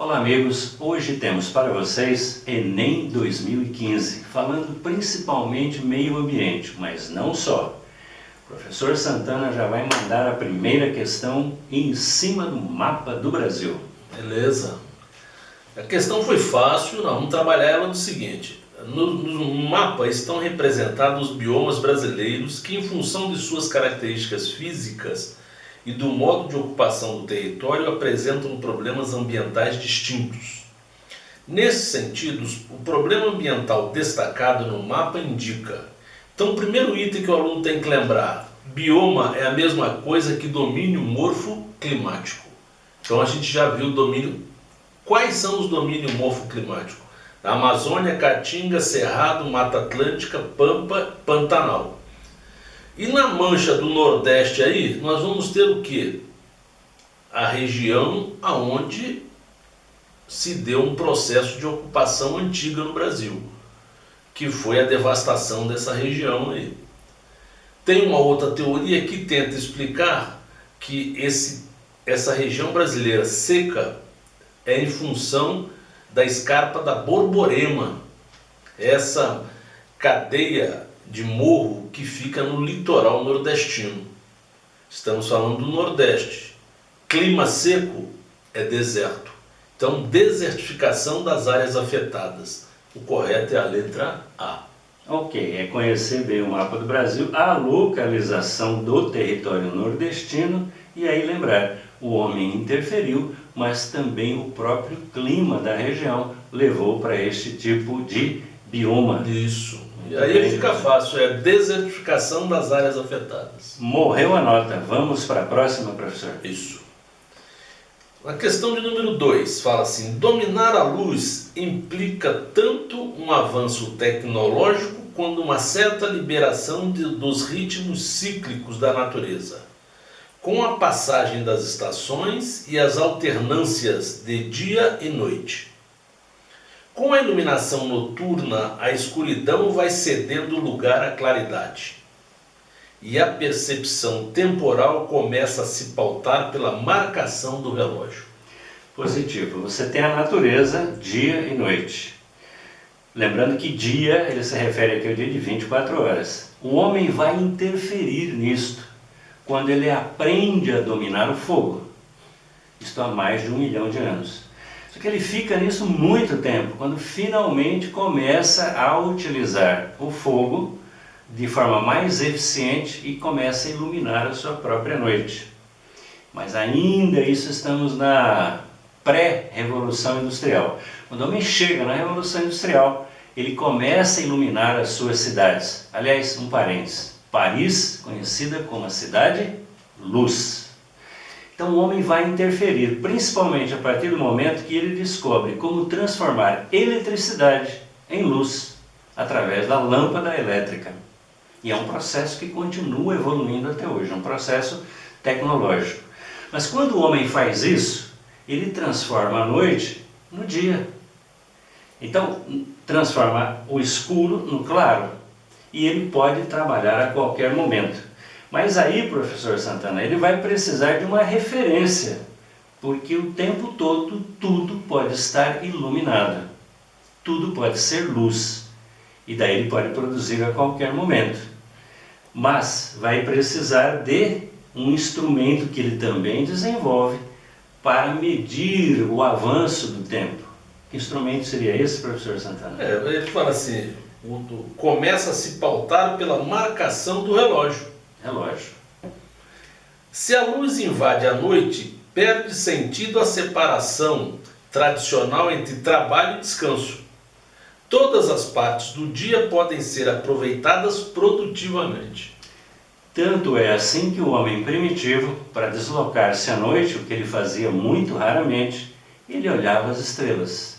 Olá amigos, hoje temos para vocês Enem 2015, falando principalmente meio ambiente, mas não só. O professor Santana já vai mandar a primeira questão em cima do mapa do Brasil. Beleza. A questão foi fácil, vamos trabalhar ela no seguinte. No mapa estão representados os biomas brasileiros que, em função de suas características físicas e do modo de ocupação do território, apresentam problemas ambientais distintos. Nesse sentido, o problema ambiental destacado no mapa indica. Então, o primeiro item que o aluno tem que lembrar: bioma é a mesma coisa que domínio morfoclimático. Então, a gente já viu o domínio. Quais são os domínios morfoclimáticos? Amazônia, Caatinga, Cerrado, Mata Atlântica, Pampa, Pantanal. E na mancha do Nordeste aí, nós vamos ter o quê? A região aonde se deu um processo de ocupação antiga no Brasil, que foi a devastação dessa região aí. Tem uma outra teoria que tenta explicar que essa região brasileira seca é em função da escarpa da Borborema, essa cadeia de morro que fica no litoral nordestino. Estamos falando do Nordeste. Clima seco é deserto. Então, desertificação das áreas afetadas. O correto é a letra A. Ok, é conhecer bem o mapa do Brasil, a localização do território nordestino e aí lembrar, o homem interferiu, mas também o próprio clima da região levou para este tipo de bioma. Isso. E aí fica fácil, é desertificação das áreas afetadas. Morreu a nota. Vamos para a próxima, professor? Isso. A questão de número 2 fala assim: dominar a luz implica tanto um avanço tecnológico quanto uma certa liberação dos ritmos cíclicos da natureza. Com a passagem das estações e as alternâncias de dia e noite. Com a iluminação noturna, a escuridão vai cedendo lugar à claridade. E a percepção temporal começa a se pautar pela marcação do relógio. Positivo. Você tem a natureza, dia e noite. Lembrando que dia, ele se refere aqui ao dia de 24 horas. O homem vai interferir nisto quando ele aprende a dominar o fogo. Isto há mais de 1 milhão de anos. Só que ele fica nisso muito tempo, quando finalmente começa a utilizar o fogo de forma mais eficiente e começa a iluminar a sua própria noite. Mas ainda isso estamos na pré-revolução industrial. Quando o homem chega na revolução industrial, ele começa a iluminar as suas cidades. Aliás, um parênteses, Paris, conhecida como a cidade luz. Então o homem vai interferir, principalmente a partir do momento que ele descobre como transformar eletricidade em luz através da lâmpada elétrica. E é um processo que continua evoluindo até hoje, um processo tecnológico. Mas quando o homem faz isso, ele transforma a noite no dia. Então, transforma o escuro no claro. E ele pode trabalhar a qualquer momento. Mas aí, professor Santana, ele vai precisar de uma referência, porque o tempo todo tudo pode estar iluminado, tudo pode ser luz, e daí ele pode produzir a qualquer momento. Mas vai precisar de um instrumento que ele também desenvolve para medir o avanço do tempo. Que instrumento seria esse, professor Santana? Ele fala assim, começa a se pautar pela marcação do relógio. Relógio. Se a luz invade a noite, perde sentido a separação tradicional entre trabalho e descanso. Todas as partes do dia podem ser aproveitadas produtivamente. Tanto é assim que o homem primitivo, para deslocar-se à noite, o que ele fazia muito raramente, ele olhava as estrelas.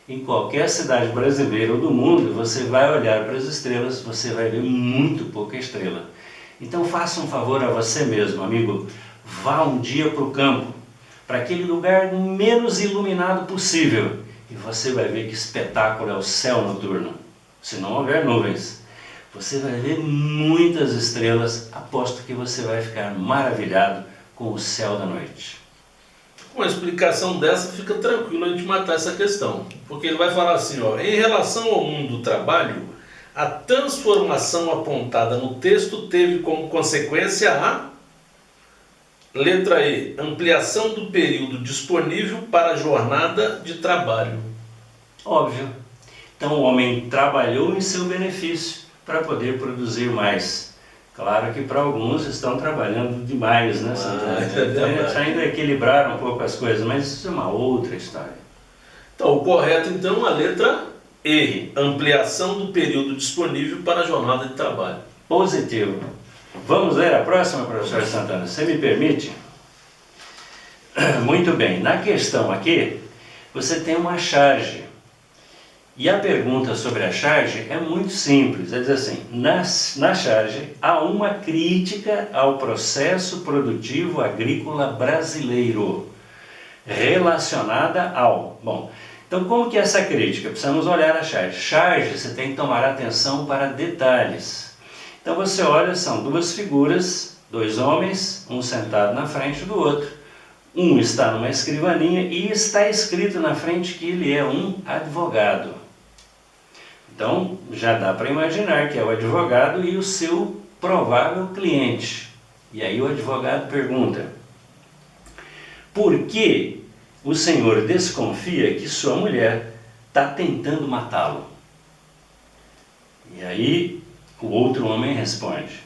Em qualquer cidade brasileira ou do mundo, você vai olhar para as estrelas, você vai ver muito pouca estrela. Então faça um favor a você mesmo, amigo, vá um dia para o campo, para aquele lugar menos iluminado possível, e você vai ver que espetáculo é o céu noturno. Se não houver nuvens, você vai ver muitas estrelas, aposto que você vai ficar maravilhado com o céu da noite. Com a explicação dessa, fica tranquilo a gente matar essa questão. Porque ele vai falar assim, ó, em relação ao mundo do trabalho, a transformação apontada no texto teve como consequência a letra E, ampliação do período disponível para a jornada de trabalho. Óbvio. Então o homem trabalhou em seu benefício para poder produzir mais. Claro que para alguns estão trabalhando demais, né, Santana? Então, ainda equilibraram um pouco as coisas, mas isso é uma outra história. Então, o correto, então, a letra E, ampliação do período disponível para a jornada de trabalho. Positivo. Vamos ler a próxima, professor Santana? Você me permite? Muito bem. Na questão aqui, você tem uma charge. E a pergunta sobre a charge é muito simples. É dizer assim, na charge há uma crítica ao processo produtivo agrícola brasileiro relacionada ao... Bom, então como que é essa crítica? Precisamos olhar a charge. Charge, você tem que tomar atenção para detalhes. Então você olha, são duas figuras, dois homens, um sentado na frente do outro. Um está numa escrivaninha e está escrito na frente que ele é um advogado. Então, já dá para imaginar que é o advogado e o seu provável cliente. E aí o advogado pergunta: por que o senhor desconfia que sua mulher está tentando matá-lo? E aí o outro homem responde: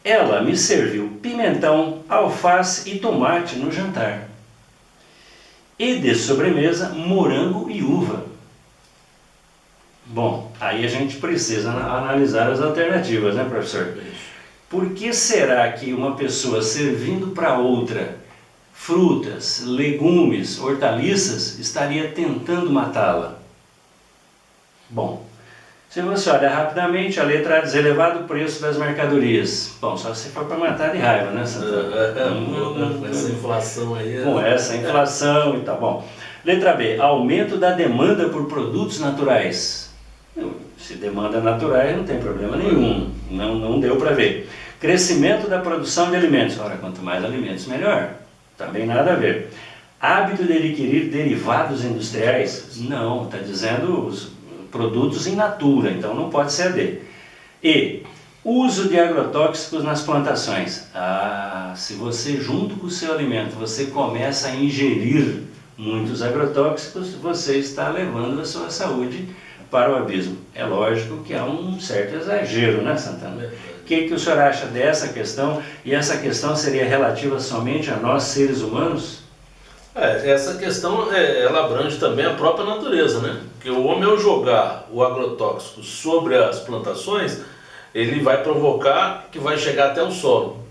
ela me serviu pimentão, alface e tomate no jantar. E de sobremesa, morango e uva. Bom, aí a gente precisa analisar as alternativas, né, professor? Por que será que uma pessoa servindo para outra frutas, legumes, hortaliças, estaria tentando matá-la? Bom, se você olha rapidamente, a letra A diz elevado preço das mercadorias. Bom, só se for para matar de raiva, né, Santana? Com essa inflação aí... Com essa inflação e tal. Bom, letra B, aumento da demanda por produtos naturais. Se demanda naturais não tem problema nenhum, não deu para ver. Crescimento da produção de alimentos. Ora, quanto mais alimentos, melhor. Também nada a ver. Hábito de adquirir derivados industriais? Não, está dizendo os produtos in natura, então não pode ser a D. E uso de agrotóxicos nas plantações. Se você junto com o seu alimento, você começa a ingerir muitos agrotóxicos, você está levando a sua saúde para o abismo. É lógico que há um certo exagero, né, Santana? O que o senhor acha dessa questão? E essa questão seria relativa somente a nós, seres humanos? Essa questão, ela abrange também a própria natureza, né? Porque o homem, ao jogar o agrotóxico sobre as plantações, ele vai provocar que vai chegar até o solo.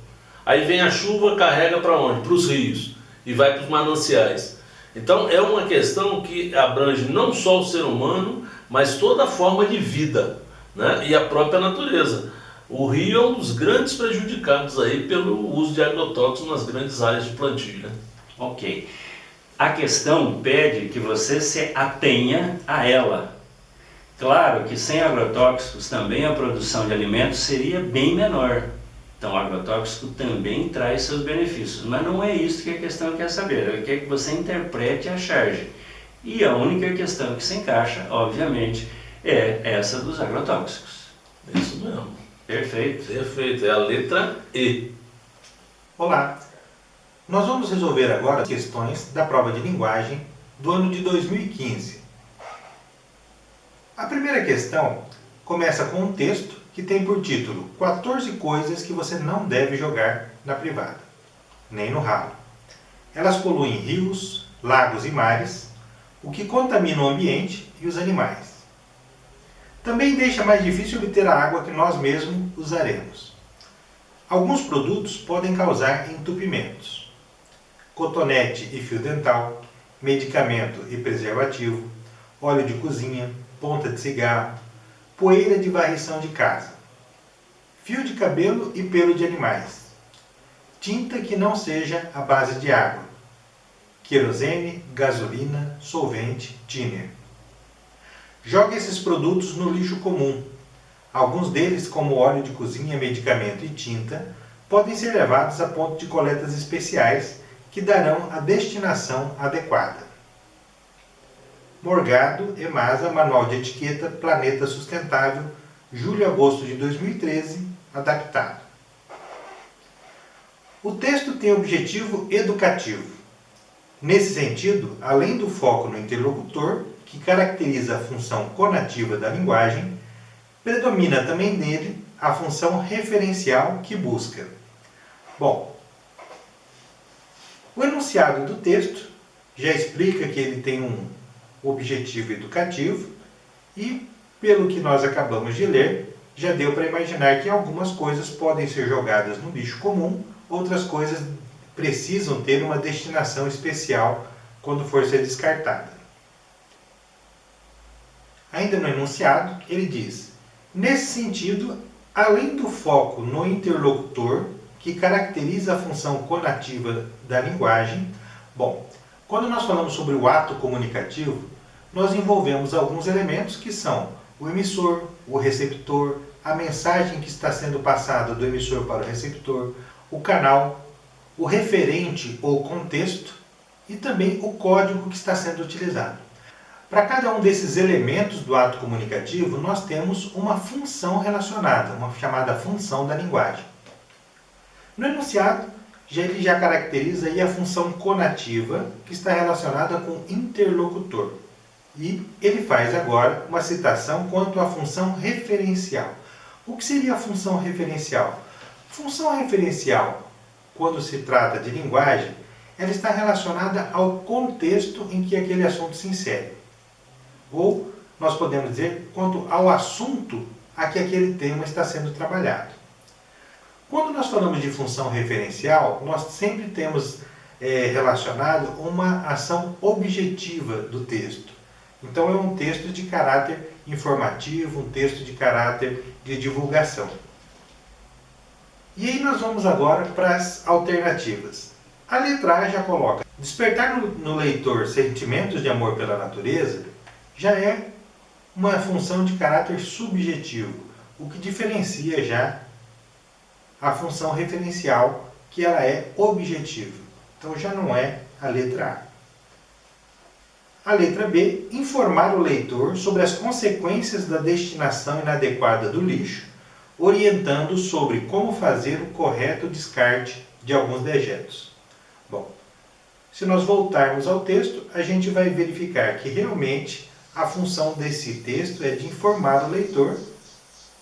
Aí vem a chuva, carrega para onde? Para os rios e vai para os mananciais. Então é uma questão que abrange não só o ser humano, mas toda a forma de vida, né? E a própria natureza. O rio é um dos grandes prejudicados aí pelo uso de agrotóxicos nas grandes áreas de plantio, né? Ok. A questão pede que você se atenha a ela. Claro que sem agrotóxicos também a produção de alimentos seria bem menor. Então o agrotóxico também traz seus benefícios, mas não é isso que a questão quer saber. Ela quer que você interprete a charge. E a única questão que se encaixa, obviamente, é essa dos agrotóxicos. É isso mesmo. Perfeito. Perfeito, é a letra E. Olá, nós vamos resolver agora as questões da prova de linguagem do ano de 2015. A primeira questão começa com um texto que tem por título 14 coisas que você não deve jogar na privada, nem no ralo. Elas poluem rios, lagos e mares, o que contamina o ambiente e os animais. Também deixa mais difícil obter a água que nós mesmos usaremos. Alguns produtos podem causar entupimentos. Cotonete e fio dental, medicamento e preservativo, óleo de cozinha, ponta de cigarro, poeira de varrição de casa, fio de cabelo e pelo de animais, tinta que não seja à base de água, querosene, gasolina, solvente, thinner. Jogue esses produtos no lixo comum. Alguns deles, como óleo de cozinha, medicamento e tinta, podem ser levados a ponto de coletas especiais que que darão a destinação adequada. Morgado, Emasa, Manual de Etiqueta, Planeta Sustentável, julho-agosto de 2013, adaptado. O texto tem objetivo educativo. Nesse sentido, além do foco no interlocutor, que caracteriza a função conativa da linguagem, predomina também nele a função referencial que busca. Bom, o enunciado do texto já explica que ele tem um objetivo educativo e, pelo que nós acabamos de ler, já deu para imaginar que algumas coisas podem ser jogadas no lixo comum, outras coisas precisam ter uma destinação especial quando for ser descartada. Ainda no enunciado, ele diz: nesse sentido, além do foco no interlocutor, que caracteriza a função conativa da linguagem, bom, quando nós falamos sobre o ato comunicativo, nós envolvemos alguns elementos que são o emissor, o receptor, a mensagem que está sendo passada do emissor para o receptor, o canal, o referente ou contexto e também o código que está sendo utilizado. Para cada um desses elementos do ato comunicativo, nós temos uma função relacionada, uma chamada função da linguagem. No enunciado, ele já caracteriza aí a função conativa, que está relacionada com interlocutor. E ele faz agora uma citação quanto à função referencial. O que seria a função referencial? Função referencial, quando se trata de linguagem, ela está relacionada ao contexto em que aquele assunto se insere. Ou, nós podemos dizer, quanto ao assunto a que aquele tema está sendo trabalhado. Quando nós falamos de função referencial, nós sempre temos relacionado uma ação objetiva do texto. Então é um texto de caráter informativo, um texto de caráter de divulgação. E aí nós vamos agora para as alternativas. A letra A já coloca: despertar no leitor sentimentos de amor pela natureza já é uma função de caráter subjetivo, o que diferencia já a função referencial, que ela é objetiva. Então já não é a letra A. A letra B, informar o leitor sobre as consequências da destinação inadequada do lixo, orientando sobre como fazer o correto descarte de alguns dejetos. Bom, se nós voltarmos ao texto, a gente vai verificar que realmente a função desse texto é de informar o leitor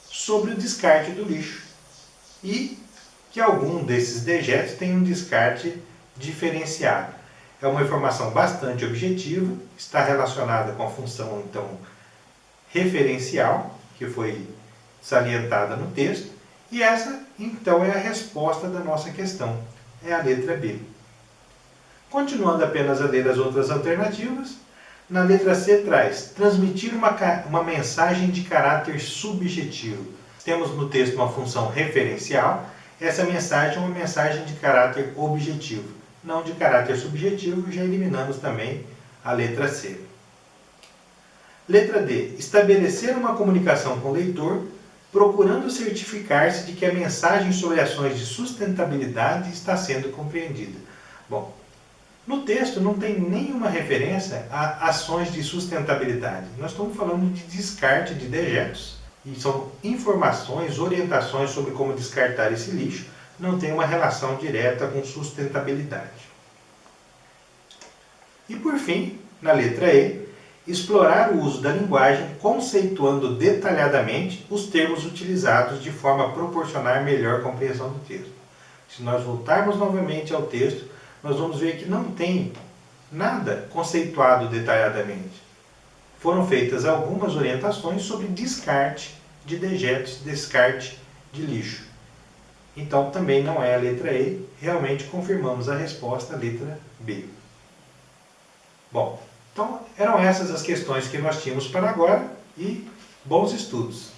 sobre o descarte do lixo e que algum desses dejetos tem um descarte diferenciado. É uma informação bastante objetiva, está relacionada com a função, então, referencial, que foi salientada no texto, e essa, então, é a resposta da nossa questão, é a letra B. Continuando apenas a ler as outras alternativas, na letra C traz transmitir uma mensagem de caráter subjetivo. Temos no texto uma função referencial, essa mensagem é uma mensagem de caráter objetivo, não de caráter subjetivo, já eliminamos também a letra C. Letra D. Estabelecer uma comunicação com o leitor, procurando certificar-se de que a mensagem sobre ações de sustentabilidade está sendo compreendida. Bom, no texto não tem nenhuma referência a ações de sustentabilidade. Nós estamos falando de descarte de dejetos. E são informações, orientações sobre como descartar esse lixo, não tem uma relação direta com sustentabilidade. E por fim, na letra E, explorar o uso da linguagem conceituando detalhadamente os termos utilizados de forma a proporcionar melhor compreensão do texto. Se nós voltarmos novamente ao texto, nós vamos ver que não tem nada conceituado detalhadamente. Foram feitas algumas orientações sobre descarte de dejetos, descarte de lixo. Então também não é a letra E, realmente confirmamos a resposta, a letra B. Bom, então eram essas as questões que nós tínhamos para agora e bons estudos!